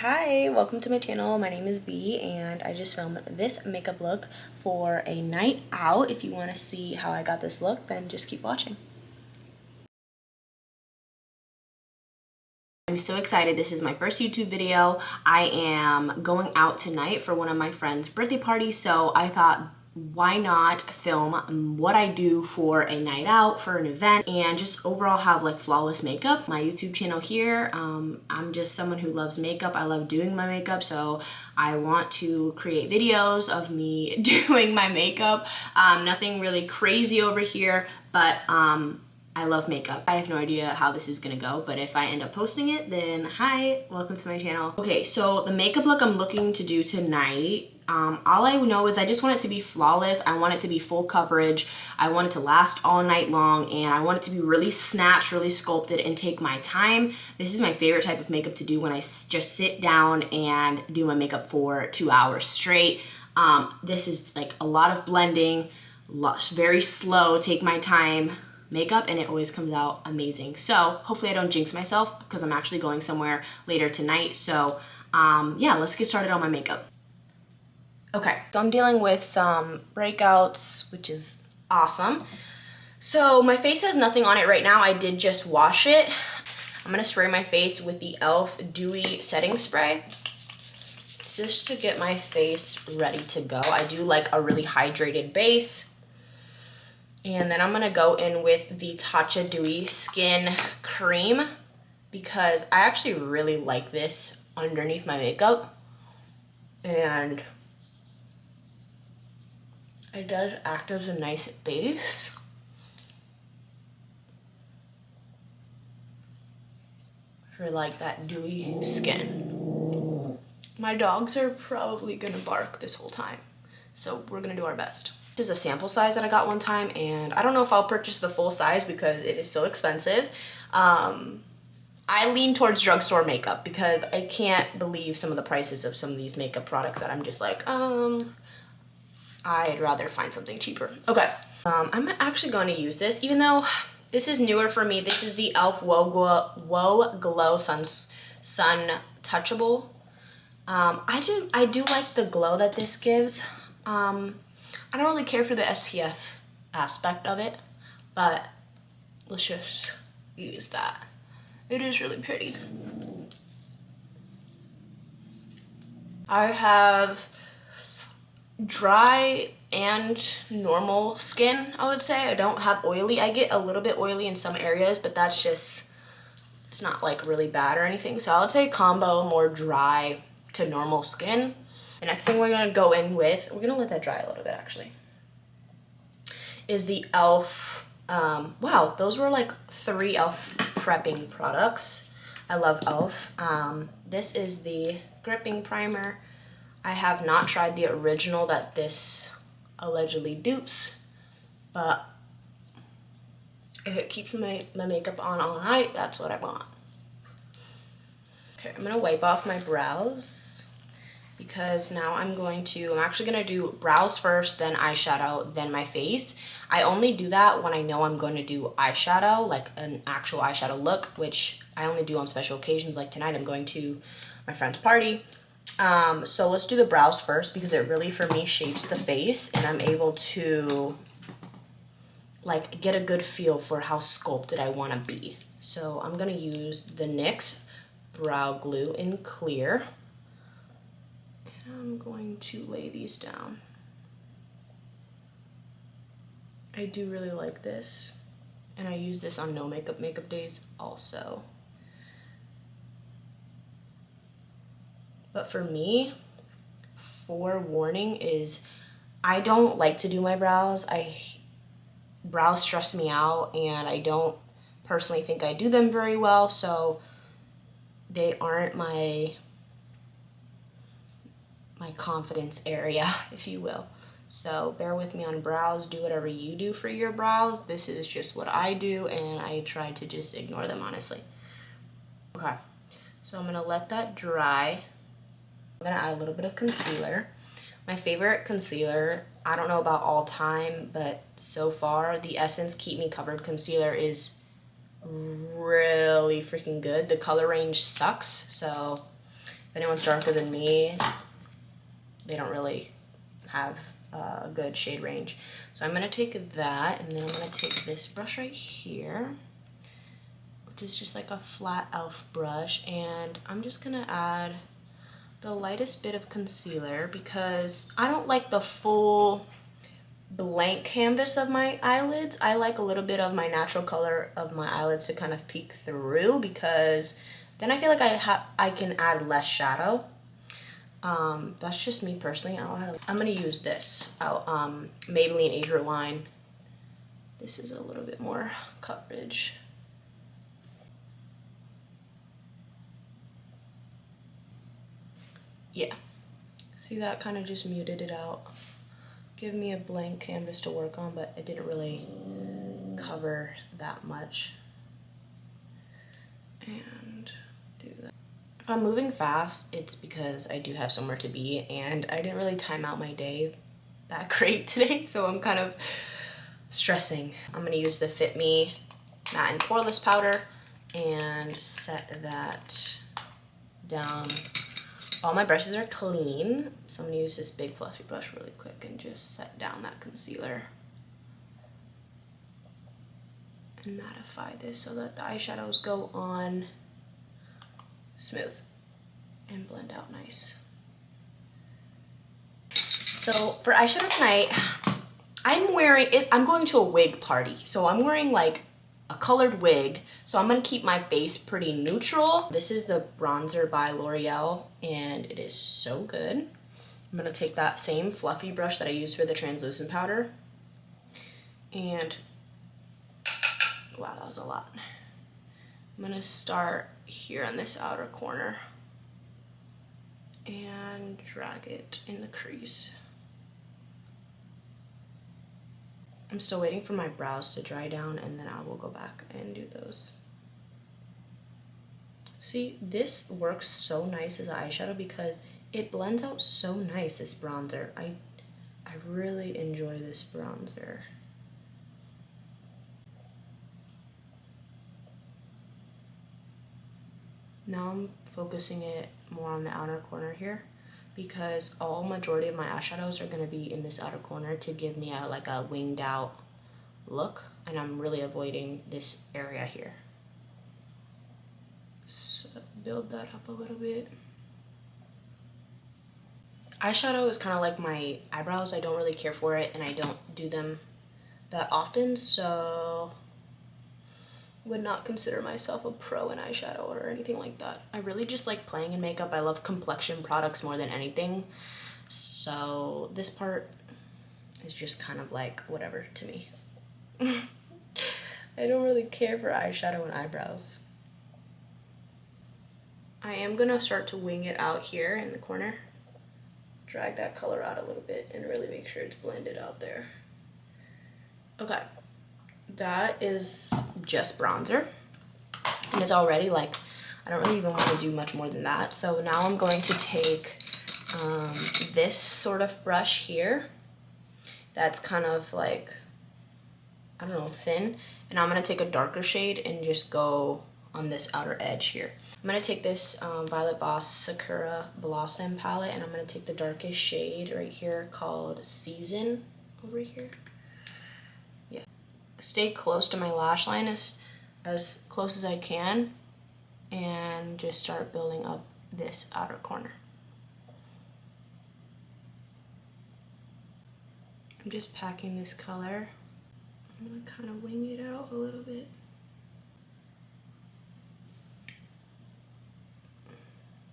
Hi, welcome to my channel. My name is V and I just filmed this makeup look for a night out. If you want to see how I got this look, then just keep watching. I'm so excited. This is my first YouTube video. I am going out tonight for one of my friend's birthday parties, so I thought, why not film what I do for a night out, for an event, and just overall have like flawless makeup. My YouTube channel here, I'm just someone who loves makeup. I love doing my makeup, so I want to create videos of me doing my makeup. Nothing really crazy over here, but I love makeup. I have no idea how this is gonna go, but if I end up posting it, then hi, welcome to my channel. Okay, so the makeup look I'm looking to do tonight, all I know is I just want it to be flawless. I want it to be full coverage. I want it to last all night long, and I want it to be really snatched, really sculpted, and take my time. This is my favorite type of makeup to do, when I just sit down and do my makeup for 2 hours straight. This is like a lot of blending, very slow, take my time makeup, and it always comes out amazing. So hopefully I don't jinx myself, because I'm actually going somewhere later tonight. So yeah, let's get started on my makeup. Okay, so I'm dealing with some breakouts, which is awesome. So my face has nothing on it right now. I did just wash it. I'm gonna spray my face with the e.l.f. Dewy Setting Spray, just to get my face ready to go. I do like a really hydrated base. And then I'm gonna go in with the Tatcha Dewy Skin Cream, because I actually really like this underneath my makeup. And it does act as a nice base. For like that dewy skin. My dogs are probably gonna bark this whole time, so we're gonna do our best. This is a sample size that I got one time, and I don't know if I'll purchase the full size because it is so expensive. I lean towards drugstore makeup because I can't believe some of the prices of some of these makeup products that I'm just like, I'd rather find something cheaper. Okay, I'm actually going to use this, even though this is newer for me. This is the e.l.f. Whoa Glow Sun Touchable. I do like the glow that this gives. I don't really care for the SPF aspect of it, but let's just use that. It is really pretty. I have dry and normal skin, I would say. I don't have oily. I get a little bit oily in some areas, but that's just, it's not like really bad or anything. So I would say combo more dry to normal skin. The next thing we're gonna go in with, we're gonna let that dry a little bit actually, is the e.l.f. Wow, those were like 3 e.l.f. prepping products. I love e.l.f. This is the gripping primer. I have not tried the original that this allegedly dupes, but if it keeps my makeup on all night, that's what I want. Okay, I'm gonna wipe off my brows, because now I'm actually gonna do brows first, then eyeshadow, then my face. I only do that when I know I'm going to do eyeshadow, like an actual eyeshadow look, which I only do on special occasions. Like tonight I'm going to my friend's party. So let's do the brows first, because it really, for me, shapes the face, and I'm able to like get a good feel for how sculpted I want to be. So I'm gonna use the NYX Brow Glue in Clear. I'm going to lay these down. I do really like this, and I use this on no makeup days also. But for me, forewarning is, I don't like to do my brows. Brows stress me out, and I don't personally think I do them very well, so they aren't my confidence area, if you will. So bear with me on brows. Do whatever you do for your brows. This is just what I do, and I try to just ignore them, honestly. Okay, so I'm gonna let that dry. I'm gonna add a little bit of concealer. My favorite concealer, I don't know about all time, but so far, the Essence Keep Me Covered concealer is really freaking good. The color range sucks, so If anyone's darker than me, they don't really have a good shade range. So I'm gonna take that, and then I'm gonna take this brush right here, which is just like a flat elf brush, and I'm just gonna add the lightest bit of concealer because I don't like the full blank canvas of my eyelids. I like a little bit of my natural color of my eyelids to kind of peek through, because then I feel like I can add less shadow. That's just me personally. I'm gonna use this Maybelline Age Rewind. This is a little bit more coverage. Yeah, see, that kind of just muted it out. Give me a blank canvas to work on, but it didn't really cover that much. And do that. If I'm moving fast, it's because I do have somewhere to be, and I didn't really time out my day that great today, so I'm kind of stressing. I'm gonna use the Fit Me Matte and Poreless powder and set that down. All my brushes are clean, so I'm gonna use this big fluffy brush really quick and just set down that concealer and mattify this so that the eyeshadows go on smooth and blend out nice. So for eyeshadow tonight, I'm wearing it. I'm going to a wig party, so I'm wearing like a colored wig, so I'm gonna keep my face pretty neutral. This is the bronzer by L'Oreal, and it is so good. I'm gonna take that same fluffy brush that I used for the translucent powder, and wow, that was a lot. I'm gonna start here on this outer corner and drag it in the crease. I'm still waiting for my brows to dry down, and then I will go back and do those. See, this works so nice as an eyeshadow because it blends out so nice, this bronzer. I really enjoy this bronzer. Now I'm focusing it more on the outer corner here, because all majority of my eyeshadows are going to be in this outer corner to give me like a winged out look, and I'm really avoiding this area here. So build that up a little bit. Eyeshadow is kind of like my eyebrows. I don't really care for it, and I don't do them that often, so would not consider myself a pro in eyeshadow or anything like that. I really just like playing in makeup. I love complexion products more than anything. So this part is just kind of like whatever to me. I don't really care for eyeshadow and eyebrows. I am gonna start to wing it out here in the corner. Drag that color out a little bit and really make sure it's blended out there. Okay. That is just bronzer, and it's already like, I don't really even want to do much more than that. So now I'm going to take this sort of brush here that's kind of like, I don't know, thin, and I'm going to take a darker shade and just go on this outer edge here. I'm going to take this Violet Voss Sakura Blossom palette, and I'm going to take the darkest shade right here called Season over here. Stay close to my lash line as close as I can, and just start building up this outer corner. I'm just packing this color. I'm gonna kind of wing it out a little bit.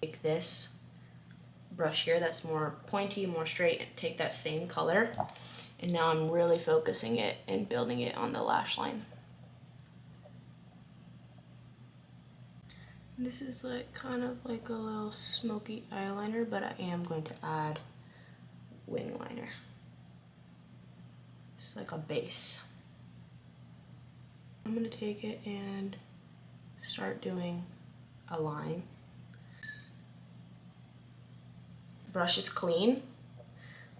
Take this brush here that's more pointy, more straight, and take that same color. And now I'm really focusing it and building it on the lash line. This is like kind of like a little smoky eyeliner, but I am going to add wing liner. It's like a base. I'm gonna take it and start doing a line. Brush is clean.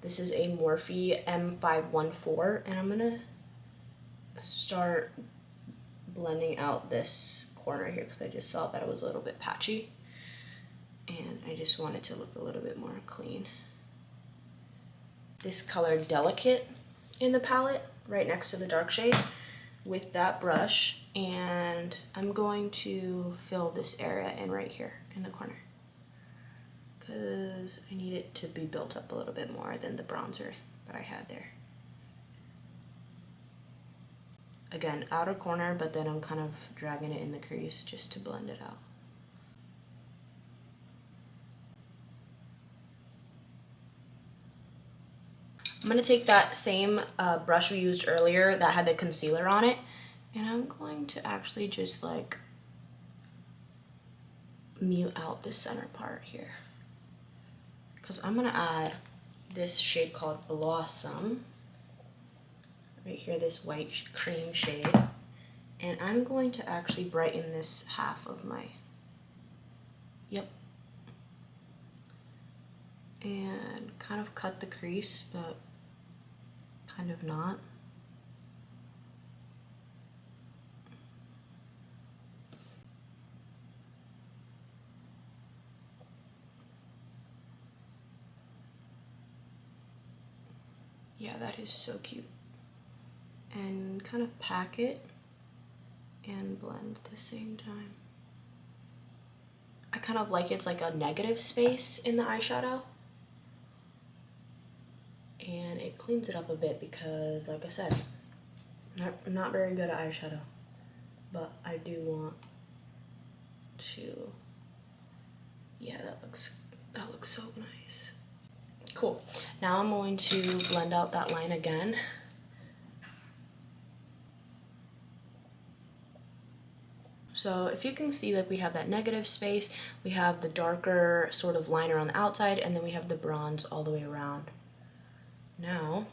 This is a Morphe M514, and I'm gonna start blending out this corner here because I just saw that it was a little bit patchy. and I just want it to look a little bit more clean. This color Delicate in the palette, right next to the dark shade, with that brush, and I'm going to fill this area in right here in the corner because I need it to be built up a little bit more than the bronzer that I had there. Again, outer corner, but then I'm kind of dragging it in the crease just to blend it out. I'm gonna take that same brush we used earlier that had the concealer on it, and I'm going to actually just like mute out the center part here. Because I'm gonna add this shade called Blossom. Right here, this white cream shade. And I'm going to actually brighten this half of my, yep. And kind of cut the crease, but kind of not. Yeah, that is so cute. And kind of pack it and blend at the same time. I kind of like it's like a negative space in the eyeshadow. And it cleans it up a bit because, like I said, I'm not very good at eyeshadow, but I do want to, yeah, that looks so nice. Cool. Now I'm going to blend out that line again. So if you can see, like, we have that negative space, we have the darker sort of liner on the outside, and then we have the bronze all the way around. Now,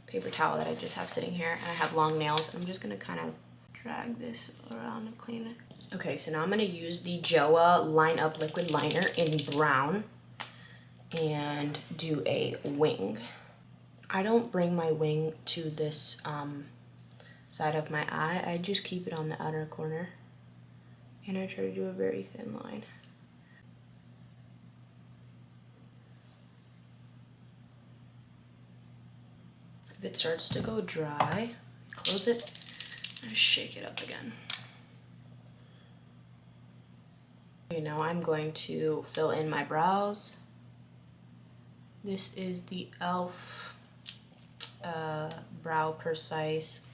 paper towel that I just have sitting here, and I have long nails, and I'm just gonna kind of drag this around and clean it. Okay, so now I'm gonna use the JOA Line Up Liquid Liner in brown and do a wing. I don't bring my wing to this side of my eye, I just keep it on the outer corner. And I try to do a very thin line. If it starts to go dry, close it and shake it up again. Okay, now I'm going to fill in my brows. This is the e.l.f. Brow Precise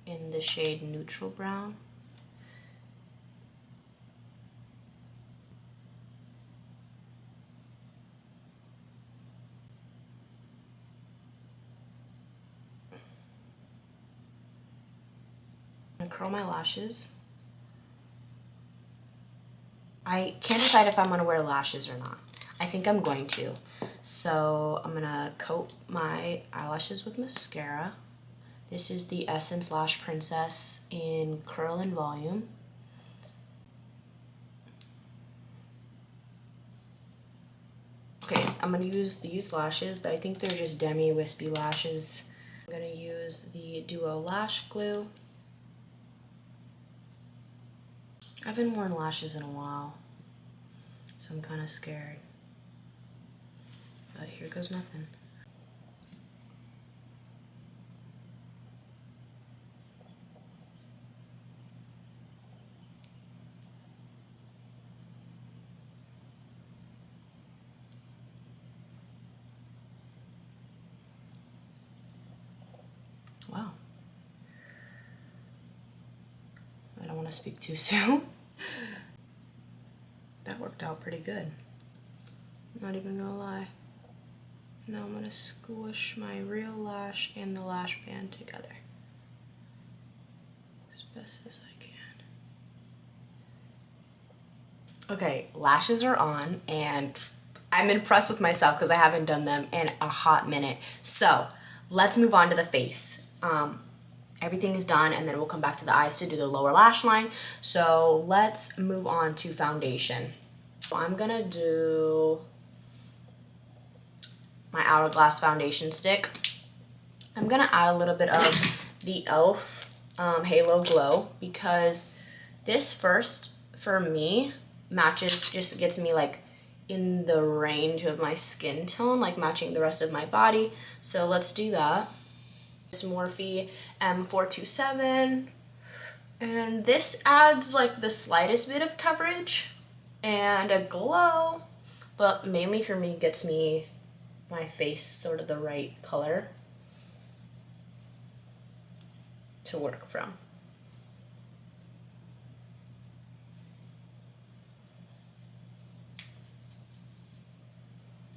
in the shade Neutral Brown. I'm gonna curl my lashes. I can't decide if I'm gonna wear lashes or not. I think I'm going to. So I'm gonna coat my eyelashes with mascara. This is the Essence Lash Princess in Curl and Volume. Okay, I'm gonna use these lashes. I think they're just demi wispy lashes. I'm gonna use the Duo Lash Glue. I haven't worn lashes in a while, so I'm kind of scared. But here goes nothing. Wow. I don't want to speak too soon. That worked out pretty good. I'm not even gonna lie. Now I'm gonna squish my real lash and the lash band together as best as I can. Okay, lashes are on, and I'm impressed with myself because I haven't done them in a hot minute. So let's move on to the face. Everything is done, and then we'll come back to the eyes to do the lower lash line. So let's move on to foundation. So I'm gonna do my Hourglass foundation stick. I'm gonna add a little bit of the e.l.f. Halo Glow because this first, for me, matches, just gets me like in the range of my skin tone, like matching the rest of my body. So let's do that. This Morphe M427, and this adds like the slightest bit of coverage and a glow, but mainly for me gets me my face sort of the right color to work from.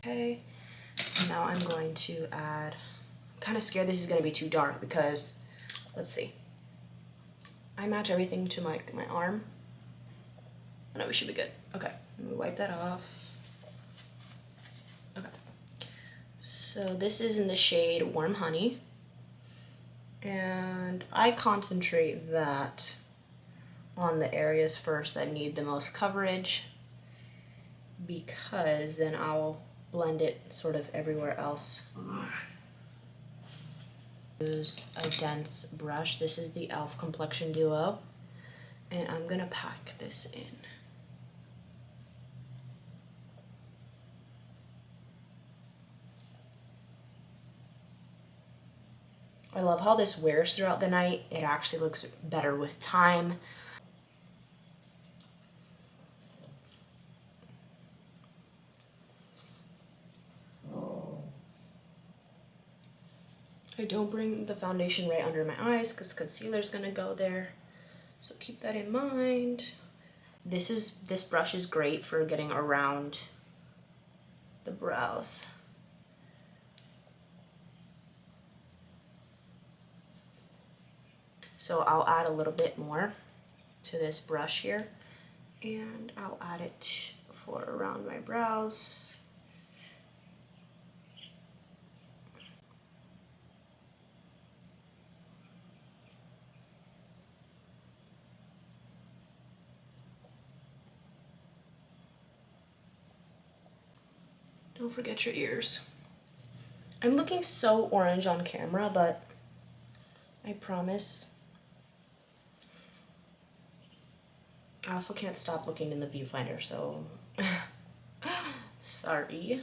Okay, now I'm going to add, I'm kind of scared this is going to be too dark because, let's see, I match everything to my arm. Oh, no, we should be good. Okay, let me wipe that off. Okay, so this is in the shade Warm Honey, and I concentrate that on the areas first that need the most coverage, because then I'll blend it sort of everywhere else. Use a dense brush. This is the e.l.f. Complexion Duo, and I'm gonna pack this in. I love how this wears throughout the night. It actually looks better with time. I don't bring the foundation right under my eyes because concealer's gonna go there. So keep that in mind. This brush is great for getting around the brows. So I'll add a little bit more to this brush here, and I'll add it for around my brows. Don't forget your ears. I'm looking so orange on camera, but I promise. I also can't stop looking in the viewfinder, so sorry.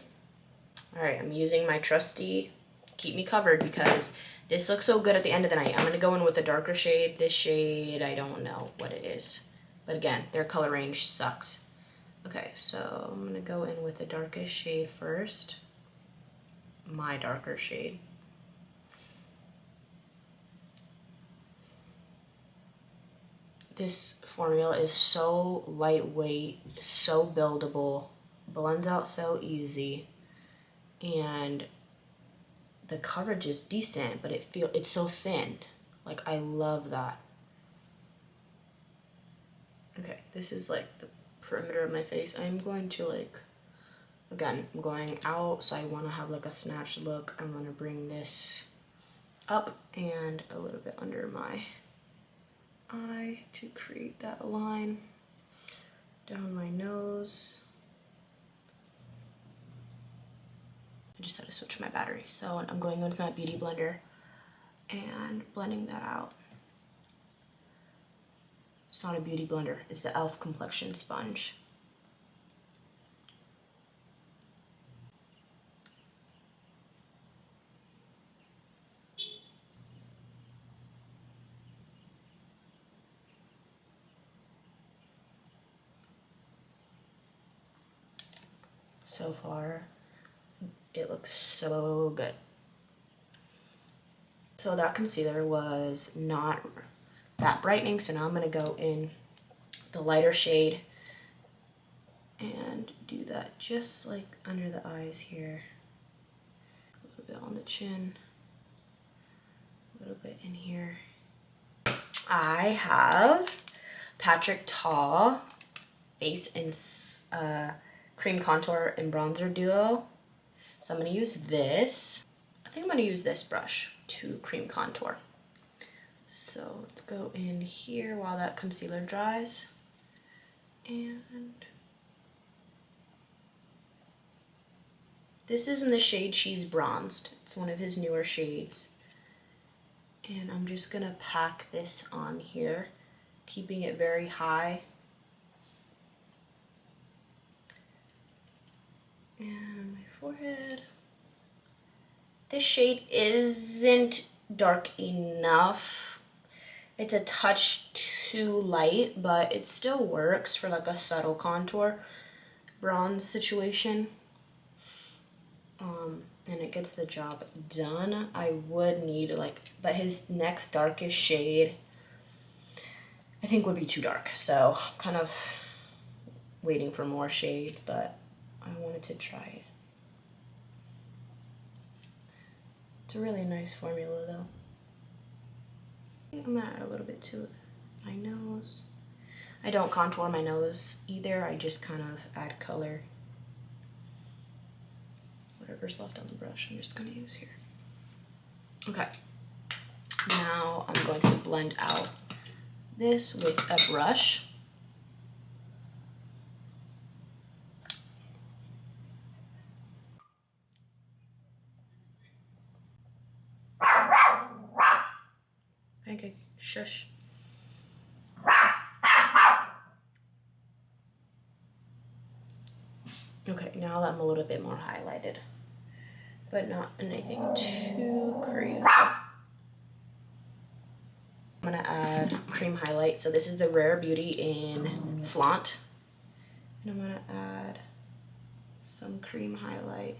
All right, I'm using my trusty Keep Me Covered because this looks so good at the end of the night. I'm gonna go in with a darker shade. This shade, I don't know what it is, but again, their color range sucks. Okay, so I'm gonna go in with the darkest shade first. My darker shade. This formula is so lightweight, so buildable, blends out so easy, and the coverage is decent, but it's so thin. Like, I love that. Okay, this is like the perimeter of my face. I'm going to like, again, I'm going out, so I want to have like a snatched look. I'm going to bring this up and a little bit under my eye to create that line. Down my nose. I just had to switch my battery. So I'm going into my beauty blender and blending that out. It's not a beauty blender, it's the e.l.f. Complexion Sponge. So far, it looks so good. So that concealer was not that brightening, so now I'm gonna go in the lighter shade and do that just like under the eyes here. A little bit on the chin, a little bit in here. I have Patrick Ta Face and Cream Contour and Bronzer Duo. So I'm gonna use this. I think I'm gonna use this brush to cream contour. So let's go in here while that concealer dries. And this is in the shade She's Bronzed. It's one of his newer shades. And I'm just gonna pack this on here, keeping it very high. forehead. This shade isn't dark enough. It's a touch too light, but it still works for like a subtle contour bronze situation. And it gets the job done. I would need but his next darkest shade I think would be too dark. So I'm kind of waiting for more shades, but I wanted to try it. It's a really nice formula though. I'm gonna add a little bit to my nose. I don't contour my nose either, I just kind of add color. Whatever's left on the brush, I'm just gonna use here. Okay, now I'm going to blend out this with a brush. Pancake, shush. Okay, now I'm a little bit more highlighted, but not anything too crazy. I'm gonna add cream highlight. So this is the Rare Beauty in Flaunt. And I'm gonna add some cream highlight.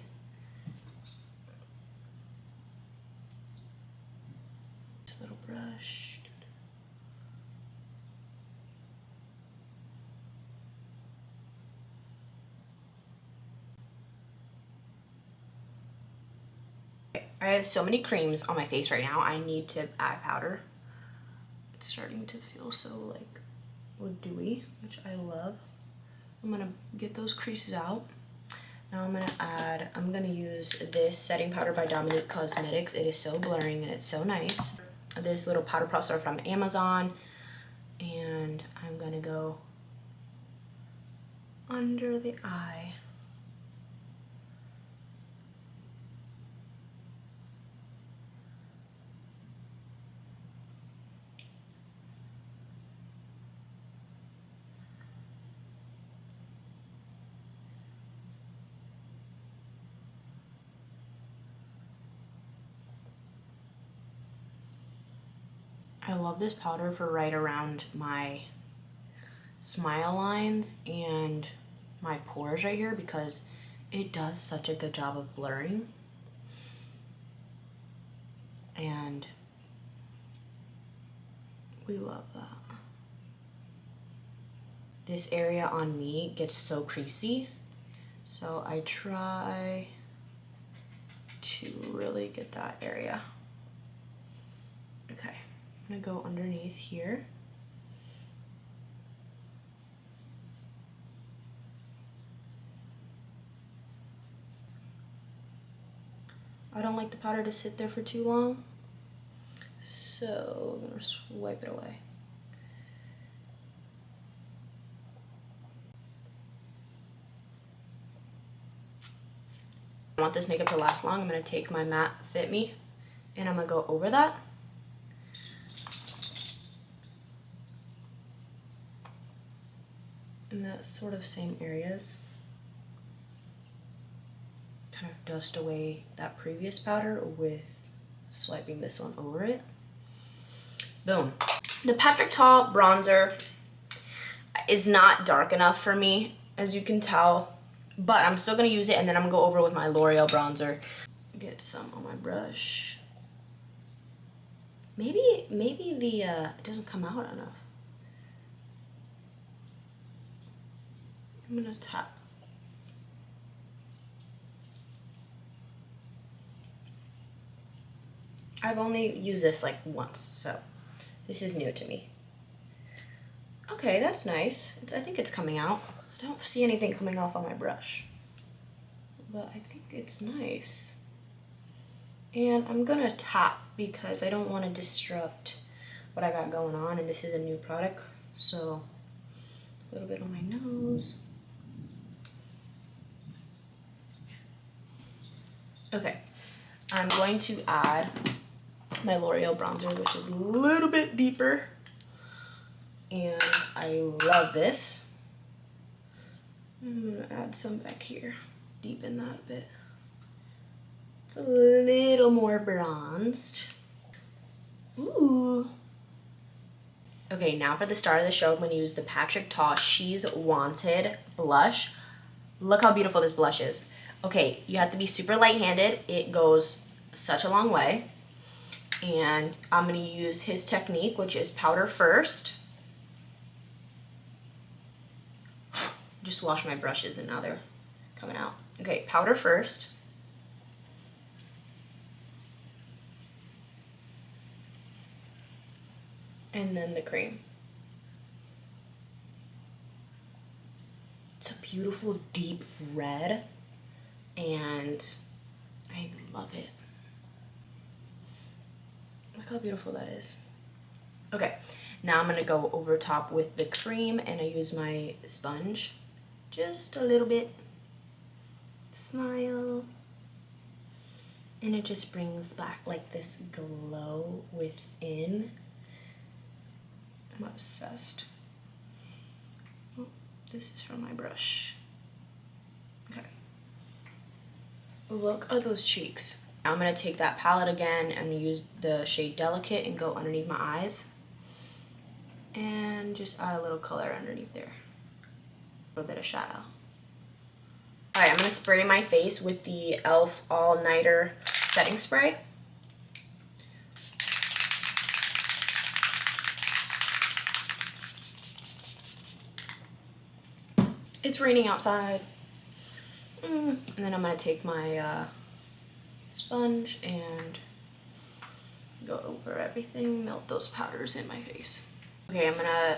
This little brush. I have so many creams on my face right now. I need to add powder. It's starting to feel so like dewy, which I love. I'm gonna get those creases out. Now I'm gonna use this setting powder by Dominique Cosmetics. It is so blurring and it's so nice. This little powder puffs are from Amazon, and I'm gonna go under the eye. I love this powder for right around my smile lines and my pores right here because it does such a good job of blurring. And we love that. This area on me gets so creasy, so I try to really get that area. Okay. I'm gonna go underneath here. I don't like the powder to sit there for too long, so I'm gonna just wipe it away. I want this makeup to last long. I'm gonna take my Matte Fit Me and I'm gonna go over that. In that sort of same areas. Kind of dust away that previous powder with swiping this one over it. Boom. The Patrick Ta bronzer is not dark enough for me, as you can tell, but I'm still gonna use it, and then I'm gonna go over with my L'Oreal bronzer. Get some on my brush. Maybe it doesn't come out enough. I'm gonna tap. I've only used this like once, so this is new to me. Okay, that's nice. I think it's coming out. I don't see anything coming off on my brush, but I think it's nice. And I'm gonna tap because I don't want to disrupt what I got going on, and this is a new product, so a little bit on my nose. Okay, I'm going to add my L'Oreal bronzer, which is a little bit deeper, and I love this. I'm gonna add some back here, deepen that a bit. It's a little more bronzed. Ooh. Okay, now for the start of the show, I'm going to use the Patrick Ta She's Wanted blush. Look how beautiful this blush is. Okay, you have to be super light-handed. It goes such a long way. And I'm going to use his technique, which is powder first. Just wash my brushes and now they're coming out. Okay, powder first. And then the cream. It's a beautiful deep red and I love it. Look how beautiful that is. Okay, now I'm gonna go over top with the cream and I use my sponge. Just a little bit. Smile. And it just brings back like this glow within. I'm obsessed. Oh, this is from my brush. Okay. Look at those cheeks. Now I'm gonna take that palette again and use the shade Delicate and go underneath my eyes. And just add a little color underneath there. A little bit of shadow. Alright, I'm gonna spray my face with the e.l.f. All Nighter setting spray. It's raining outside. And then I'm gonna take my sponge and go over everything, melt those powders in my face. Okay,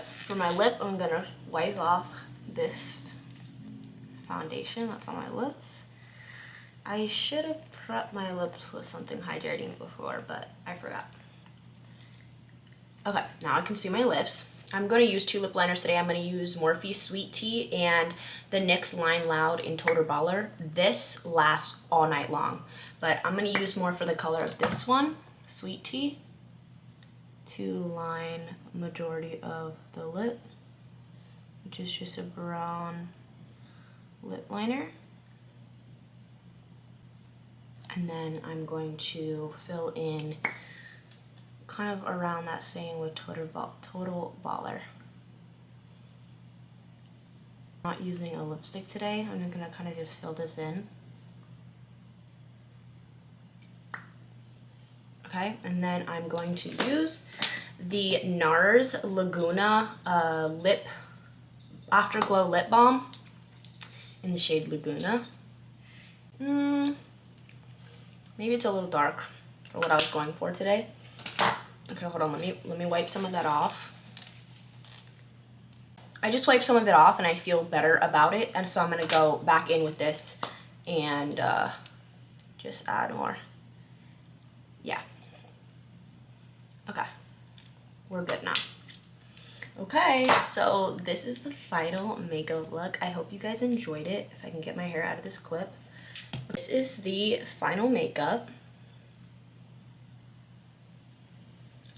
for my lip, I'm gonna wipe off this foundation that's on my lips. I should have prepped my lips with something hydrating before, but I forgot. Okay, now I can see my lips. I'm going to use two lip liners today. I'm going to use Morphe Sweet Tea and the NYX Line Loud in Total Baller. This lasts all night long, but I'm going to use more for the color of this one, Sweet Tea, to line majority of the lip, which is just a brown lip liner. And then I'm going to fill in kind of around that same with Total Baller. I'm not using a lipstick today. I'm gonna kind of just fill this in. Okay, and then I'm going to use the NARS Laguna Lip Afterglow Lip Balm in the shade Laguna. Maybe it's a little dark for what I was going for today. Okay, hold on, let me wipe some of that off. I just wiped some of it off and I feel better about it, and so I'm gonna go back in with this and just add more. Yeah. Okay, we're good now. Okay, so this is the final makeup look. I hope you guys enjoyed it. If I can get my hair out of this clip. This is the final makeup.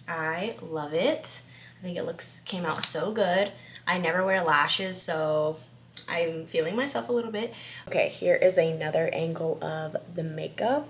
I love it. I think it came out so good. I never wear lashes, so I'm feeling myself a little bit. Okay, here is another angle of the makeup.